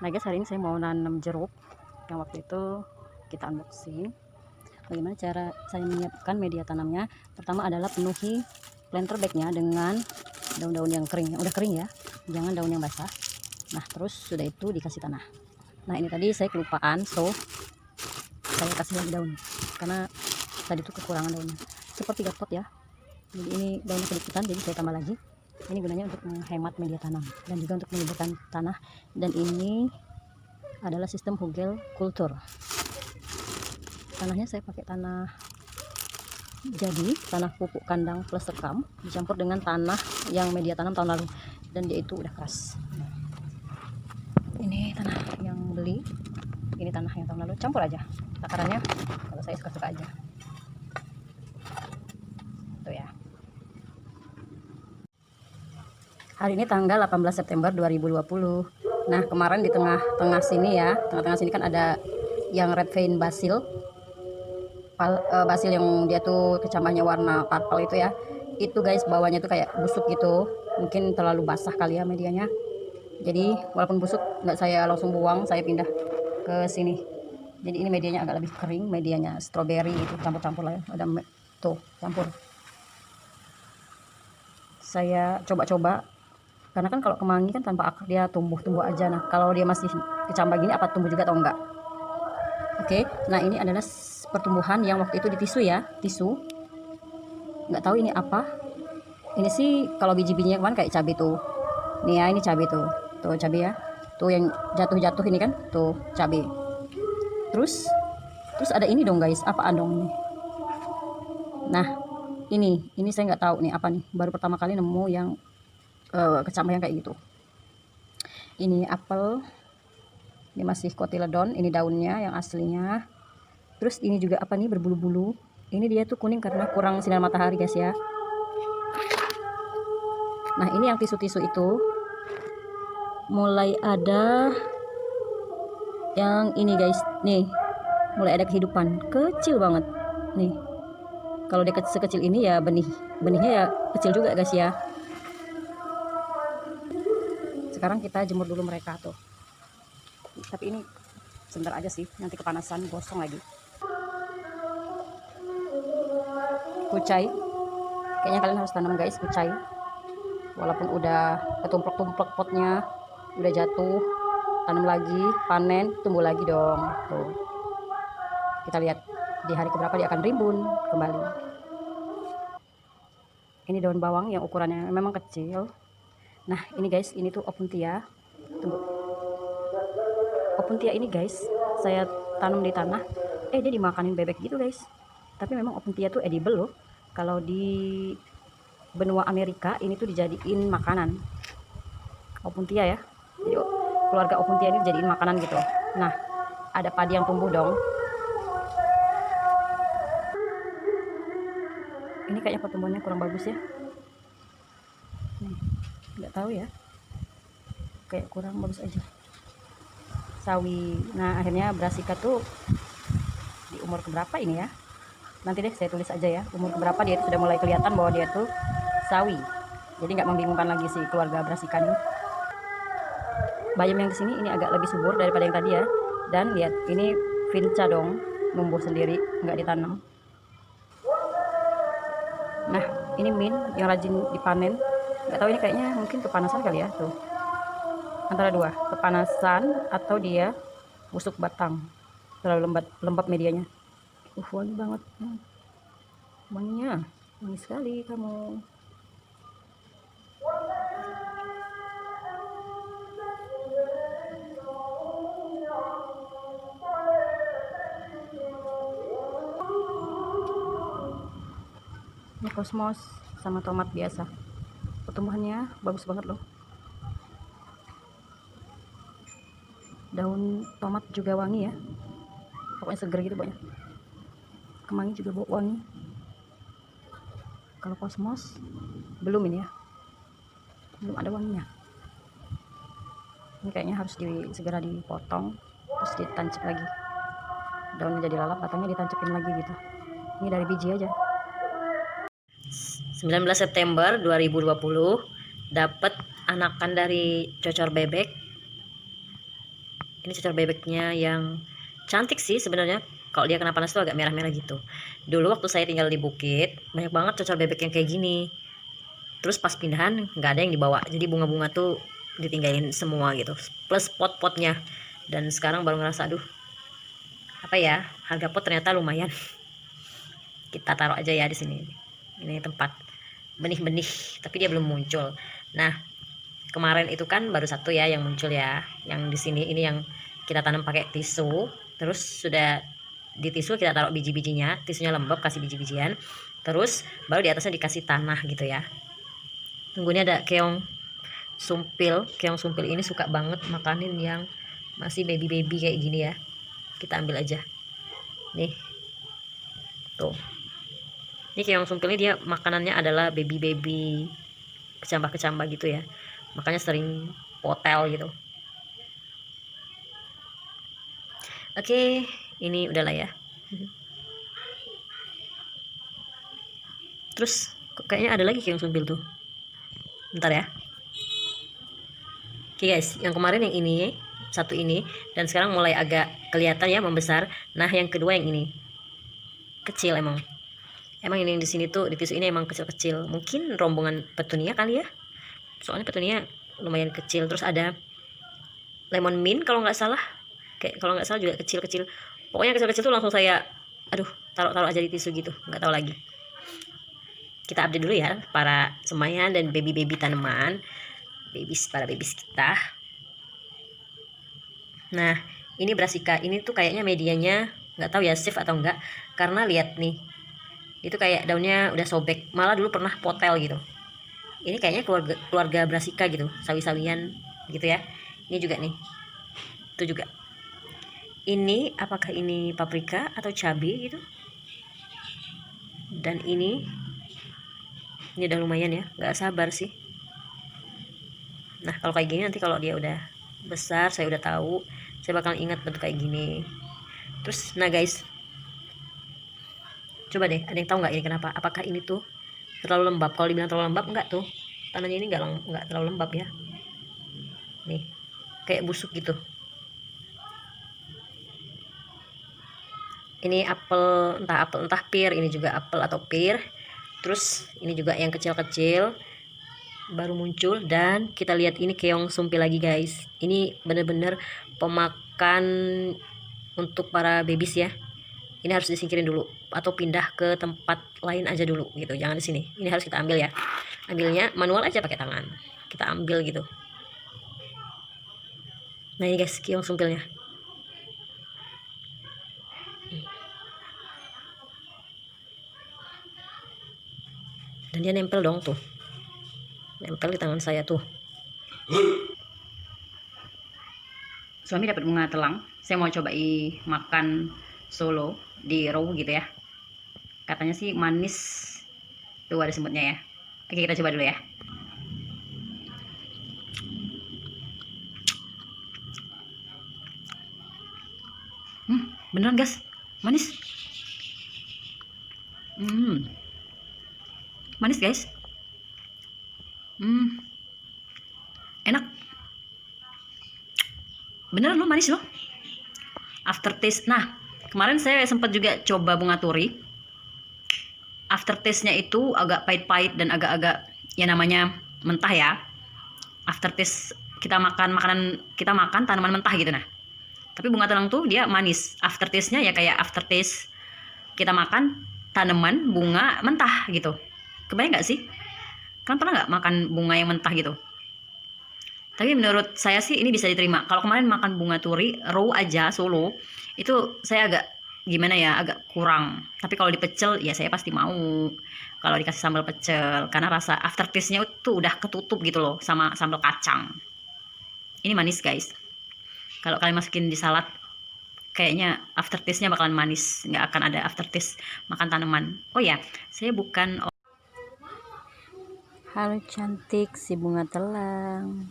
Nah guys, hari ini saya mau nanam jeruk yang waktu itu kita unboxing. Bagaimana cara saya menyiapkan media tanamnya? Pertama adalah penuhi planter bagnya dengan daun-daun yang kering, yang udah kering ya, jangan daun yang basah. Nah terus sudah itu dikasih tanah. Nah ini tadi saya kelupaan, so saya kasih lagi daun karena tadi itu kekurangan daunnya. Sepertiga pot ya, jadi ini daunnya sedikitan, jadi saya tambah lagi. Ini gunanya untuk menghemat media tanam dan juga untuk menyuburkan tanah. Dan ini adalah sistem hugel kultur. Tanahnya saya pakai tanah jadi, tanah pupuk kandang plus sekam dicampur dengan tanah yang media tanam tahun lalu, dan dia itu udah keras. Ini tanah yang beli, ini tanah yang tahun lalu, campur aja takarannya, kalau saya suka-suka aja tuh ya. Hari ini tanggal 18 September 2020. Nah kemarin di tengah-tengah sini ya, tengah-tengah sini kan ada yang red vein basil, basil yang dia tuh kecambahnya warna purple itu ya. Itu guys, bawahnya tuh kayak busuk gitu, mungkin terlalu basah kali ya medianya. Jadi walaupun busuk nggak saya langsung buang, saya pindah ke sini. Jadi ini medianya agak lebih kering, medianya strawberry itu, campur-campur lah ya, ada tuh campur. Saya coba-coba, karena kan kalau kemangi kan tanpa akar dia tumbuh-tumbuh aja. Nah kalau dia masih kecambah gini, apa tumbuh juga atau enggak? Oke, nah ini adalah pertumbuhan yang waktu itu di tisu ya, tisu. Nggak tahu ini apa. Ini sih kalau biji-bijinya kemarin kayak cabai tuh. Nih ya, ini cabai tuh cabai ya. Tuh yang jatuh-jatuh ini kan, tuh cabai. Terus ada ini dong guys, apaan dong ini? Nah ini saya nggak tahu nih apa nih. Baru pertama kali nemu yang kecambah yang kayak gitu. Ini apel, ini masih cotyledon, ini daunnya yang aslinya. Terus ini juga apa nih, berbulu-bulu. Ini dia tuh kuning karena kurang sinar matahari guys ya. Nah ini yang tisu-tisu itu mulai ada yang ini guys, nih mulai ada kehidupan kecil banget nih. Kalau dia sekecil ini ya benihnya ya kecil juga guys ya. Sekarang kita jemur dulu mereka tuh, tapi ini sebentar aja sih, nanti kepanasan gosong lagi. Kucai, kayaknya kalian harus tanam guys kucai, walaupun udah ketumplek-tumplek potnya, udah jatuh, tanam lagi, panen, tumbuh lagi dong tuh. Kita lihat di hari keberapa dia akan rimbun kembali. Ini daun bawang yang ukurannya memang kecil. Nah ini guys, ini tuh opuntia. Tunggu, opuntia ini guys saya tanam di tanah, dia dimakanin bebek gitu guys. Tapi memang opuntia tuh edible loh. Kalau di benua Amerika ini tuh dijadiin makanan opuntia ya. Jadi keluarga opuntia ini dijadiin makanan gitu. Nah ada padi yang tumbuh dong. Ini kayaknya pertumbuhannya kurang bagus ya. Nggak tahu ya, kayak kurang bagus aja. Sawi. Nah akhirnya Brassica tuh di umur keberapa ini ya? Nanti deh saya tulis aja ya, umur keberapa dia itu sudah mulai kelihatan bahwa dia tuh sawi. Jadi nggak membingungkan lagi si keluarga Brassica ini. Bayam yang di sini ini agak lebih subur daripada yang tadi ya. Dan lihat ini vinca dong, numbuh sendiri, nggak ditanam. Nah ini mint yang rajin dipanen. Nggak tahu ini kayaknya mungkin kepanasan kali ya tuh. Antara dua, kepanasan atau dia busuk batang, terlalu lembab medianya. Wangi banget, wanginya wangi sekali kamu. Ini kosmos sama tomat biasa, pertumbuhannya bagus banget loh. Daun tomat juga wangi ya, pokoknya seger gitu pokoknya. Kemangi juga bau wangi. Kalau kosmos belum ini ya, belum ada wanginya. Ini kayaknya harus segera dipotong terus ditancap lagi, daunnya jadi lalap, batangnya ditancapin lagi gitu. Ini dari biji aja. 19 September 2020 dapat anakan dari cocor bebek. Ini cocor bebeknya yang cantik sih sebenarnya. Kalau dia kena panas tuh agak merah-merah gitu. Dulu waktu saya tinggal di bukit, banyak banget cocor bebek yang kayak gini. Terus pas pindahan nggak ada yang dibawa, jadi bunga-bunga tuh ditinggalin semua gitu. Plus pot-potnya. Dan sekarang baru ngerasa, aduh, apa ya, harga pot ternyata lumayan. Kita taruh aja ya di sini. Ini tempat benih-benih, tapi dia belum muncul. Nah, kemarin itu kan baru satu ya yang muncul ya. Yang di sini ini yang kita tanam pakai tisu. Terus sudah di tisu kita taruh biji-bijinya, tisunya lembab, kasih biji-bijian. Terus baru di atasnya dikasih tanah gitu ya. Tunggu, ini ada keong sumpil. Keong sumpil ini suka banget makanin yang masih baby-baby kayak gini ya. Kita ambil aja. Nih. Tuh. Ini keong sumpil ini dia makanannya adalah baby-baby kecambah-kecambah gitu ya. Makanya sering potel gitu. Oke, ini udahlah ya. Terus kayaknya ada lagi keong sumpil tuh. Bentar ya. Oke guys, yang kemarin yang ini, satu ini, dan sekarang mulai agak kelihatan ya membesar. Nah, yang kedua yang ini. Kecil emang. Emang ini yang di sini tuh, di tisu ini emang kecil-kecil. Mungkin rombongan petunia kali ya. Soalnya petunia lumayan kecil. Terus ada lemon mint kalau nggak salah. Kayak kalau nggak salah juga kecil-kecil. Pokoknya kecil-kecil tuh langsung saya, aduh, taruh-taruh aja di tisu gitu. Nggak tahu lagi. Kita update dulu ya para semayan dan baby-baby tanaman. Para babies kita. Nah, ini brassica. Ini tuh kayaknya medianya nggak tahu ya safe atau enggak. Karena lihat nih. Itu kayak daunnya udah sobek. Malah dulu pernah potel gitu. Ini kayaknya keluarga brassica gitu, sawi-sawian gitu ya. Ini juga nih. Itu juga. Ini apakah ini paprika atau cabai gitu? Dan ini udah lumayan ya, nggak sabar sih. Nah, kalau kayak gini nanti kalau dia udah besar, saya udah tahu, saya bakal ingat bentuk kayak gini. Terus, nah guys, coba deh, ada yang tahu nggak ini kenapa? Apakah ini tuh terlalu lembab? Kalau dibilang terlalu lembab, enggak tuh. Tanahnya ini nggak terlalu lembab ya. Nih, kayak busuk gitu. Ini apel entah pir, ini juga apel atau pir. Terus ini juga yang kecil-kecil baru muncul. Dan kita lihat ini keong sumpil lagi guys. Ini bener-bener pemakan untuk para babies ya. Ini harus disingkirin dulu atau pindah ke tempat lain aja dulu gitu, jangan di sini. Ini harus kita ambil ya. Ambilnya manual aja pakai tangan. Kita ambil gitu. Nah ini guys keong sumpilnya. Dan dia nempel dong tuh. Nempel di tangan saya tuh. Suami dapat bunga telang. Saya mau coba makan solo di raw gitu ya. Katanya sih manis. Tuh ada semutnya ya. Oke, kita coba dulu ya. Beneran guys, manis. Manis guys. Enak. Beneran loh, manis loh. Aftertaste. Nah, kemarin saya sempat juga coba bunga turi. Aftertaste-nya itu agak pahit-pahit dan agak-agak ya namanya mentah ya. Aftertaste kita makan tanaman mentah gitu nah. Tapi bunga telang tuh dia manis. Aftertaste-nya ya kayak aftertaste kita makan tanaman bunga mentah gitu. Kebayang nggak sih? Kan pernah nggak makan bunga yang mentah gitu? Tapi menurut saya sih ini bisa diterima. Kalau kemarin makan bunga turi raw aja solo, itu saya agak gimana ya, agak kurang. Tapi kalau dipecel ya saya pasti mau. Kalau dikasih sambal pecel, karena rasa aftertaste-nya itu udah ketutup gitu loh sama sambal kacang. Ini manis guys. Kalau kalian masukin di salad, kayaknya aftertaste-nya bakalan manis. Nggak akan ada aftertaste makan tanaman. Oh ya, saya bukan. Halo cantik si bunga telang.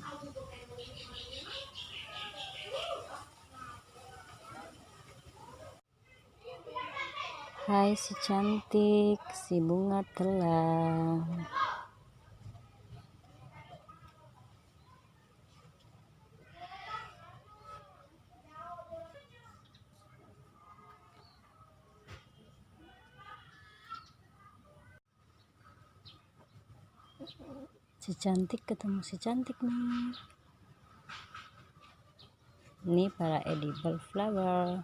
Hai si cantik si bunga telang. Si cantik ketemu si cantik nih. Ini para edible flower.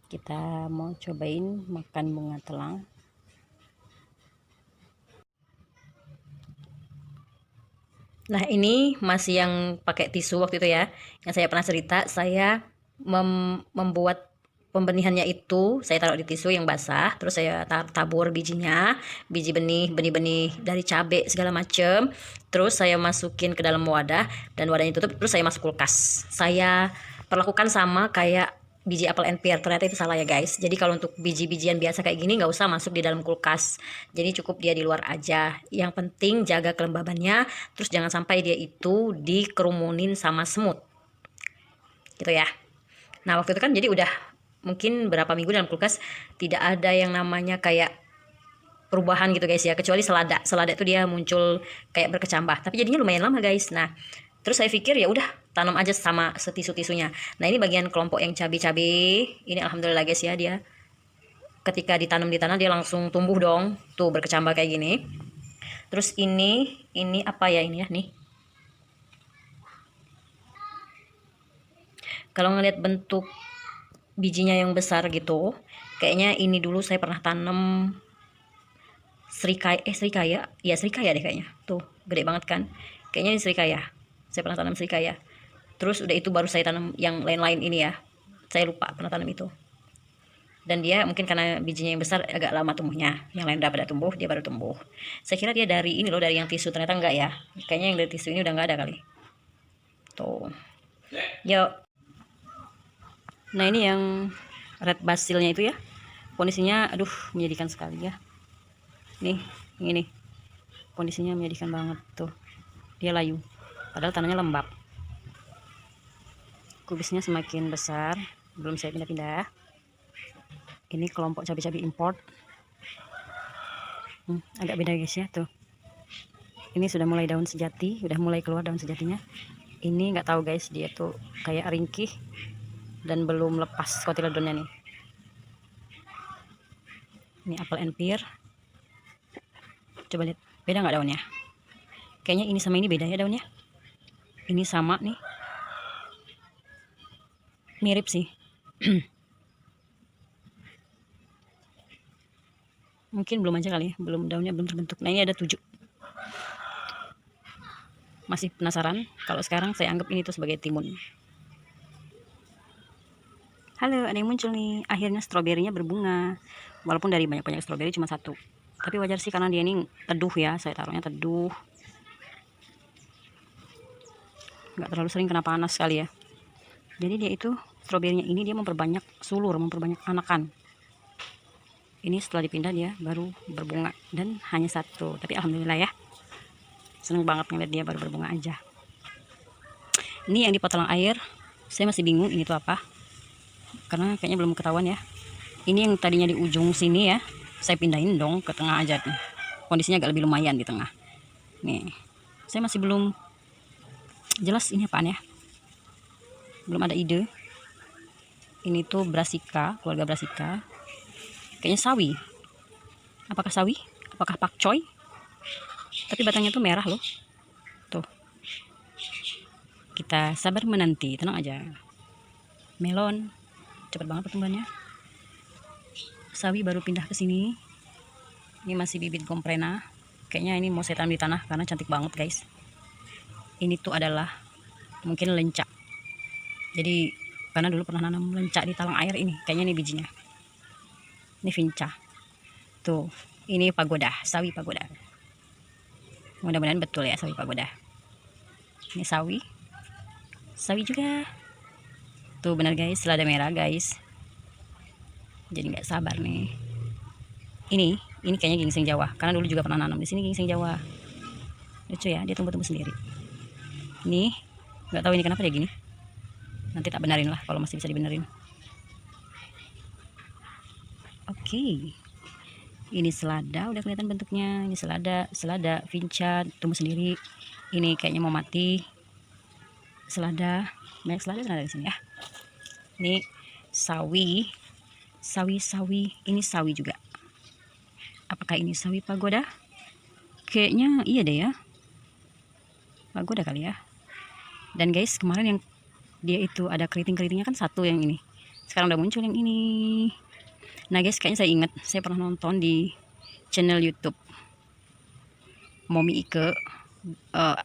Kita mau cobain makan bunga telang. Nah, ini masih yang pakai tisu waktu itu ya. Yang saya pernah cerita, saya membuat pembenihannya itu saya taruh di tisu yang basah, terus saya tabur bijinya, biji benih dari cabai segala macem, terus saya masukin ke dalam wadah dan wadahnya tutup, terus saya masuk kulkas. Saya perlakukan sama kayak biji apel and pear. Ternyata itu salah ya guys. Jadi kalau untuk biji-bijian biasa kayak gini nggak usah masuk di dalam kulkas, jadi cukup dia di luar aja. Yang penting jaga kelembabannya, terus jangan sampai dia itu dikerumunin sama semut gitu ya. Nah, waktu itu kan jadi udah mungkin berapa minggu dalam kulkas, tidak ada yang namanya kayak perubahan gitu guys ya, kecuali selada itu dia muncul kayak berkecambah, tapi jadinya lumayan lama guys. Nah, terus saya pikir ya udah tanam aja sama setisu-tisunya. Nah, ini bagian kelompok yang cabai ini, alhamdulillah guys ya, dia ketika ditanam di tanah dia langsung tumbuh dong, tuh berkecambah kayak gini. Terus ini apa ya ini ya nih, kalau ngelihat bentuk bijinya yang besar gitu, kayaknya ini dulu saya pernah tanam serikaya deh kayaknya. Tuh gede banget kan, kayaknya ini serikaya, saya pernah tanam serikaya. Terus udah itu baru saya tanam yang lain-lain ini ya, saya lupa pernah tanam itu. Dan dia mungkin karena bijinya yang besar agak lama tumbuhnya, yang lain udah pada tumbuh, dia baru tumbuh. Saya kira dia dari ini loh, dari yang tisu, ternyata enggak ya. Kayaknya yang dari tisu ini udah enggak ada kali. Tuh. Yo. Nah, ini yang red basilnya itu ya, kondisinya aduh menyedihkan sekali ya. Nih, ini kondisinya menyedihkan banget tuh. Dia layu, padahal tanahnya lembab. Kubisnya semakin besar, belum saya pindah-pindah. Ini kelompok cabai-cabai import. Agak beda guys ya tuh. Ini sudah mulai daun sejati, udah mulai keluar daun sejatinya. Ini nggak tahu guys, dia tuh kayak ringkih dan belum lepas kotiledonnya nih. Ini apel and pear. Coba lihat, beda nggak daunnya? Kayaknya ini sama ini beda ya daunnya. Ini sama nih, mirip sih. Mungkin belum aja kali ya, belum, daunnya belum terbentuk. Nah, ini ada 7. Masih penasaran? Kalau sekarang saya anggap ini tuh sebagai timun. Halo, ada yang muncul nih. Akhirnya stroberinya berbunga. Walaupun dari banyak-banyak stroberi cuma 1. Tapi wajar sih karena dia ini teduh ya, saya taruhnya teduh. Nggak terlalu sering kena panas sekali ya. Jadi dia itu, stroberinya ini dia memperbanyak sulur, memperbanyak anakan. Ini setelah dipindah dia baru berbunga dan hanya 1. Tapi alhamdulillah ya, seneng banget ngeliat dia baru berbunga aja. Ini yang di pot talang air, saya masih bingung ini tuh apa, karena kayaknya belum ketahuan ya. Ini yang tadinya di ujung sini ya, saya pindahin dong ke tengah aja nih. Kondisinya agak lebih lumayan di tengah. Nih, saya masih belum jelas ini apaan ya, belum ada ide. Ini tuh brassica, keluarga brassica. Kayaknya sawi. Apakah sawi? Apakah pakcoy? Tapi batangnya tuh merah loh. Tuh. Kita sabar menanti, tenang aja. Melon, cepat banget pertumbuhannya. Sawi baru pindah ke sini. Ini masih bibit gomprena. Kayaknya ini mau saya tanam di tanah karena cantik banget guys. Ini tuh adalah mungkin lencak. Jadi karena dulu pernah nanam lencak di talang air ini. Kayaknya ini bijinya. Ini vinca. Tuh, ini pagoda, sawi pagoda. Mudah-mudahan betul ya sawi pagoda. Ini sawi. Sawi juga. Tuh benar guys, selada merah guys. Jadi nggak sabar nih. Ini kayaknya gingseng Jawa. Karena dulu juga pernah nanam di sini gingseng Jawa. Lucu ya, dia tumbuh-tumbuh sendiri. Nih, nggak tahu ini kenapa dia gini. Nanti tak benerin lah kalau masih bisa dibenerin. Oke. Ini selada, udah kelihatan bentuknya. Ini selada vinca tumbuh sendiri. Ini kayaknya mau mati. Selada, banyak selada di sini ya. Ini sawi sawi-sawi. Ini sawi juga. Apakah ini sawi pagoda? Kayaknya iya deh ya, pagoda kali ya. Dan guys, kemarin yang dia itu ada keriting-keritingnya kan satu yang ini. Sekarang udah muncul yang ini. Nah guys, kayaknya saya ingat, saya pernah nonton di channel YouTube Momi Ike.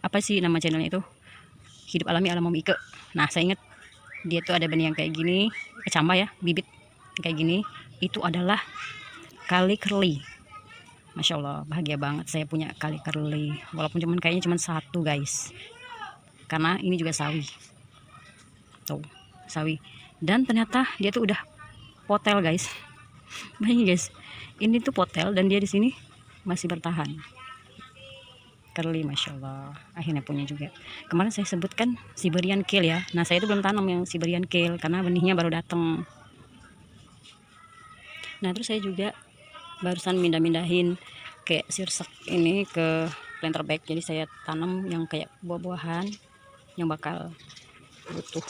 Apa sih nama channelnya itu? Hidup Alami ala Momi Ike. Nah, saya ingat dia tuh ada benih yang kayak gini, kecambah ya, bibit kayak gini. Itu adalah kali curly. Masya Allah, bahagia banget saya punya kali curly. Walaupun kayaknya cuman satu guys. Karena ini juga sawi. Tuh, sawi. Dan ternyata dia tuh udah potel guys. Bayangin guys, ini tuh potel dan dia di sini masih bertahan. Curly, masya Allah, akhirnya punya juga. Kemarin saya sebutkan Siberian Kale ya. Nah, saya itu belum tanam yang Siberian Kale karena benihnya baru datang. Nah, terus saya juga barusan mindahin kayak sirsak ini ke planter bag. Jadi saya tanam yang kayak buah-buahan yang bakal butuh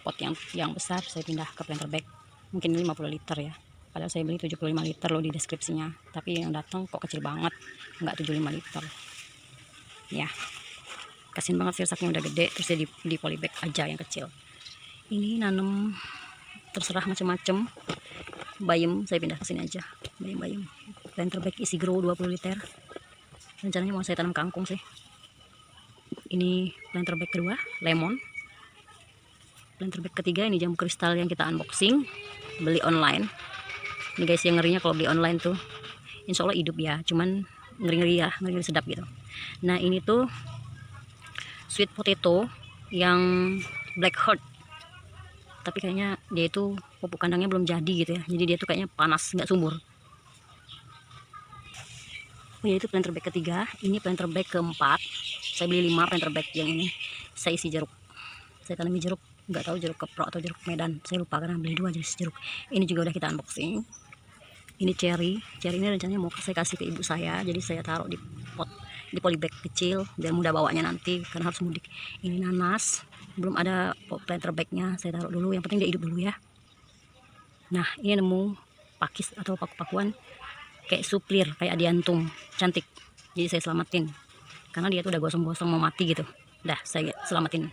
pot yang besar. Saya pindah ke planter bag, mungkin 50 liter ya. Padahal saya beli 75 liter loh di deskripsinya, tapi yang datang kok kecil banget, nggak 75 liter ya. Kasian banget sirsaknya udah gede, terus saya di polybag aja yang kecil. Ini nanam terserah macam-macam. Bayam saya pindah ke sini aja, bayam planter bag isi grow 20 liter. Rencananya mau saya tanam kangkung sih. Ini planter bag kedua, lemon. Planter bag ketiga ini jambu kristal yang kita unboxing, beli online. Ini guys, yang ngerinya kalau beli online tuh insya Allah hidup ya, cuman ngeri ya, ngeri sedap gitu. Nah, ini tuh sweet potato yang black heart, tapi kayaknya dia itu pupuk kandangnya belum jadi gitu ya, jadi dia tuh kayaknya panas, nggak subur. Oh ya, itu planter bag ketiga. Ini planter bag keempat, saya beli 5 planter bag. Yang ini saya isi jeruk, saya tanami jeruk, nggak tahu jeruk keprok atau jeruk medan, saya lupa karena beli 2 jenis jeruk. Ini juga udah kita unboxing. Ini cherry ini rencananya mau saya kasih ke ibu saya, jadi saya taruh di pot, di polybag kecil biar mudah bawanya nanti karena harus mudik. Ini nanas, belum ada planter bagnya, saya taruh dulu, yang penting dia hidup dulu ya. Nah, ini nemu pakis atau paku-pakuan kayak suplir, kayak adiantum, cantik, jadi saya selamatin karena dia tuh udah gosong-gosong mau mati gitu. Dah saya selamatin,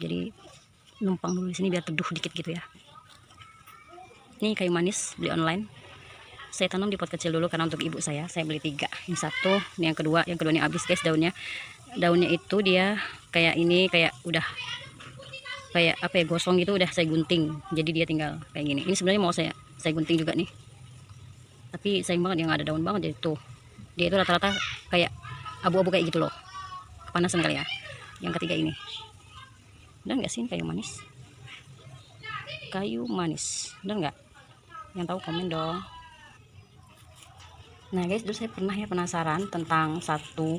jadi numpang dulu di sini biar teduh dikit gitu ya. Ini kayu manis beli online, saya tanam di pot kecil dulu karena untuk ibu saya beli 3. Ini satu, ini yang kedua ini habis guys daunnya itu dia kayak ini, kayak udah kayak apa ya, gosong gitu, udah saya gunting, jadi dia tinggal kayak gini. Ini sebenarnya mau saya gunting juga nih, tapi sayang banget yang ada daun banget. Jadi tuh dia itu rata-rata kayak abu-abu kayak gitu loh, kepanasan kali ya. Yang ketiga ini udah nggak sih kayu manis udah nggak? Yang tahu komen dong. Nah guys, dulu saya pernah ya penasaran tentang satu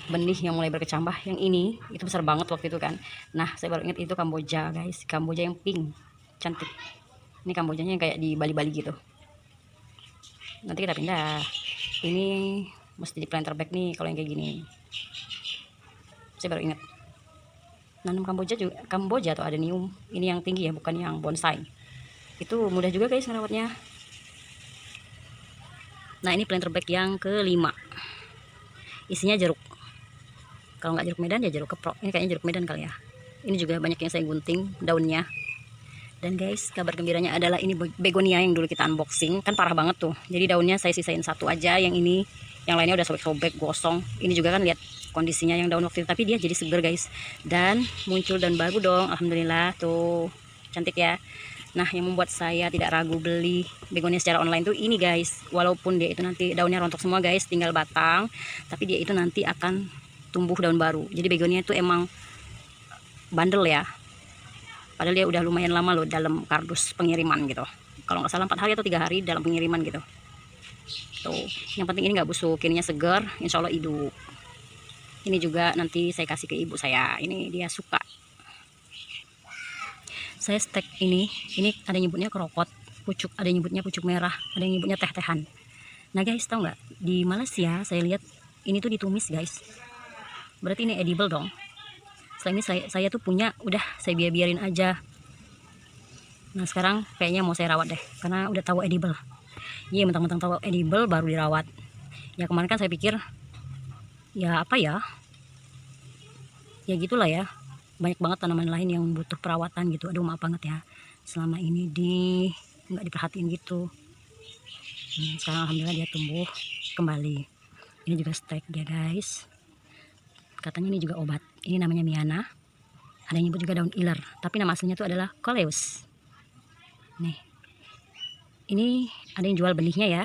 benih yang mulai berkecambah. Yang ini itu besar banget waktu itu kan. Nah, saya baru ingat itu Kamboja guys, Kamboja yang pink, cantik. Ini Kambojanya yang kayak di Bali-Bali gitu. Nanti kita pindah. Ini mesti di planter bag nih kalau yang kayak gini. Saya baru ingat. Nanam Kamboja atau adenium. Ini yang tinggi ya, bukan yang bonsai. Itu mudah juga guys ngerawatnya. Nah, ini planter bag yang kelima, isinya jeruk. Kalau nggak jeruk medan ya jeruk keprok. Ini kayaknya jeruk medan kali ya. Ini juga banyak yang saya gunting daunnya. Dan guys, kabar gembiranya adalah ini begonia yang dulu kita unboxing, kan parah banget tuh. Jadi daunnya saya sisain satu aja, yang ini, yang lainnya udah sobek-sobek, gosong. Ini juga kan lihat kondisinya yang daun waktu itu, tapi dia jadi seger guys. Dan muncul daun baru dong, alhamdulillah tuh, cantik ya. Nah, yang membuat saya tidak ragu beli begonia secara online tuh ini guys. Walaupun dia itu nanti daunnya rontok semua guys, tinggal batang, tapi dia itu nanti akan tumbuh daun baru. Jadi begonia itu emang bandel ya. Padahal dia udah lumayan lama loh dalam kardus pengiriman gitu. Kalau nggak salah 4 hari atau 3 hari dalam pengiriman gitu. Tuh, yang penting ini nggak busuk, ininya segar, insya Allah hidup. Ini juga nanti saya kasih ke ibu saya. Ini dia suka. Saya stek ini ada yang nyebutnya kerokot, pucuk, ada yang nyebutnya pucuk merah, ada yang nyebutnya teh-tehan. Nah guys, tahu nggak, di Malaysia saya lihat ini tuh ditumis guys. Berarti ini edible dong. Setelah ini saya tuh punya, udah saya biarin aja. Nah sekarang kayaknya mau saya rawat deh, karena udah tahu edible. Iya, mentang-mentang tahu edible baru dirawat. Ya kemarin kan saya pikir ya apa ya, ya gitulah ya, banyak banget tanaman lain yang butuh perawatan gitu. Aduh maaf banget ya, selama ini nggak diperhatiin gitu. Sekarang alhamdulillah dia tumbuh kembali. Ini juga stek ya guys, katanya ini juga obat. Ini namanya Miana, ada yang nyebut juga daun iler, tapi nama aslinya itu adalah Coleus. Nih, ini ada yang jual benihnya ya.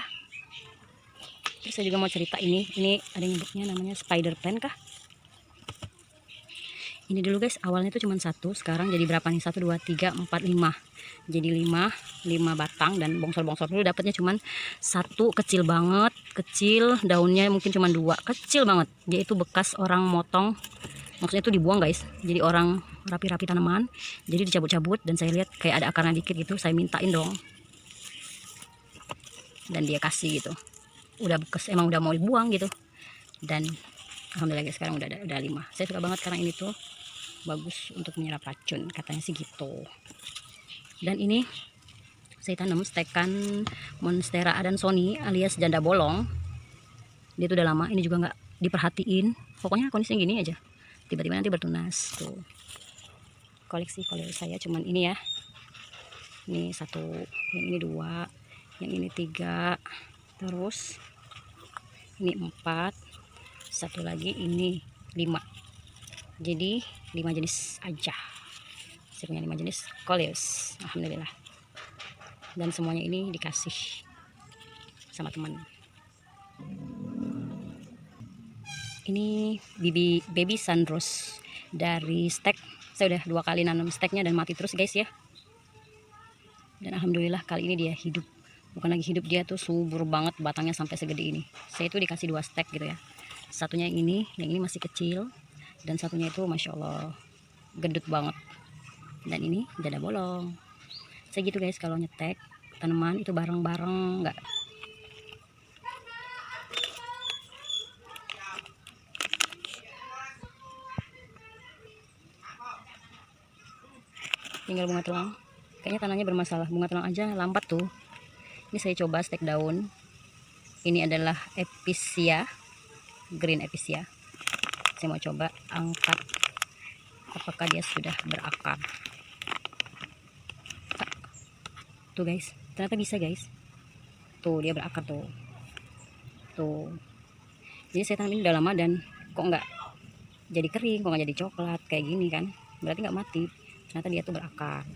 Terus saya juga mau cerita ini ada yang nyebutnya namanya spider plant kah. Ini dulu guys, awalnya itu cuma satu, sekarang jadi berapa nih? 1, 2, 3, 4, 5. Jadi 5 batang, dan bongsor-bongsor dulu dapatnya cuma satu, kecil banget, kecil, daunnya mungkin cuma 2, kecil banget. Dia itu bekas orang motong, maksudnya itu dibuang guys. Jadi orang rapi-rapi tanaman, jadi dicabut-cabut, dan saya lihat kayak ada akarnya dikit gitu, saya mintain dong. Dan dia kasih gitu. Udah bekas, emang udah mau dibuang gitu. Dan alhamdulillah guys, sekarang udah 5. Saya suka banget karena ini tuh bagus untuk menyerap racun, katanya sih gitu. Dan ini saya tanam stekan Monstera adansoni alias janda bolong. Dia tuh udah lama, ini juga nggak diperhatiin, pokoknya kondisinya gini aja, tiba-tiba nanti bertunas. Tuh koleksi saya cuman ini ya, ini 1, yang ini 2, yang ini 3, terus ini 4, satu lagi ini 5. Jadi 5 jenis aja. Saya punya 5 jenis Coleus, alhamdulillah. Dan semuanya ini dikasih sama teman. Ini baby sunrose dari stek. Saya udah 2 kali nanam steknya dan mati terus guys ya. Dan alhamdulillah kali ini dia hidup. Bukan lagi hidup, dia tuh subur banget, batangnya sampai segede ini. Saya itu dikasih 2 stek gitu ya. Satunya ini, yang ini masih kecil, dan satunya itu masya Allah gendut banget. Dan ini janda bolong. Saya gitu guys, kalau nyetek tanaman itu bareng-bareng, nggak tinggal bunga telang. Kayaknya tanahnya bermasalah, bunga telang aja lambat tuh. Ini saya coba stek daun. Ini adalah episia, green episia. Saya mau coba angkat apakah dia sudah berakar. Tuh guys, ternyata bisa guys. Tuh dia berakar tuh. Tuh. Jadi saya tanam ini udah lama dan kok nggak jadi kering, kok nggak jadi coklat kayak gini kan? Berarti nggak mati. Ternyata dia tuh berakar.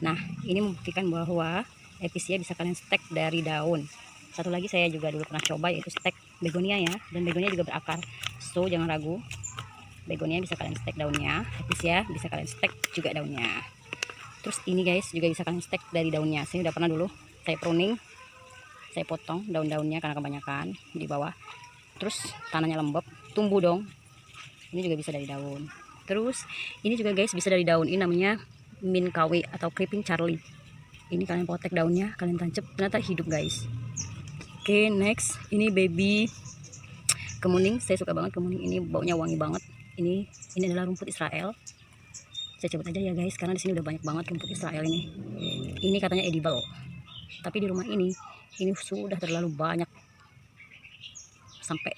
Nah, ini membuktikan bahwa episia bisa kalian stek dari daun. Satu lagi saya juga dulu pernah coba, yaitu stek begonia ya, dan begonia juga berakar. So jangan ragu, begonia bisa kalian stek daunnya, episia bisa kalian stek juga daunnya. Terus ini guys juga bisa kalian stek dari daunnya. Saya udah pernah dulu, saya pruning, saya potong daun-daunnya karena kebanyakan di bawah. Terus tanahnya lembab, tumbuh dong. Ini juga bisa dari daun. Terus ini juga guys bisa dari daun, ini namanya Mint KW atau Creeping Charlie. Ini kalian potek daunnya, kalian tancap, ternyata hidup guys. Oke, next ini baby kemuning. Saya suka banget kemuning ini, baunya wangi banget. Ini adalah rumput Israel. Saya sebut aja ya guys, karena di sini udah banyak banget rumput Israel ini. Ini katanya edible, tapi di rumah ini sudah terlalu banyak sampai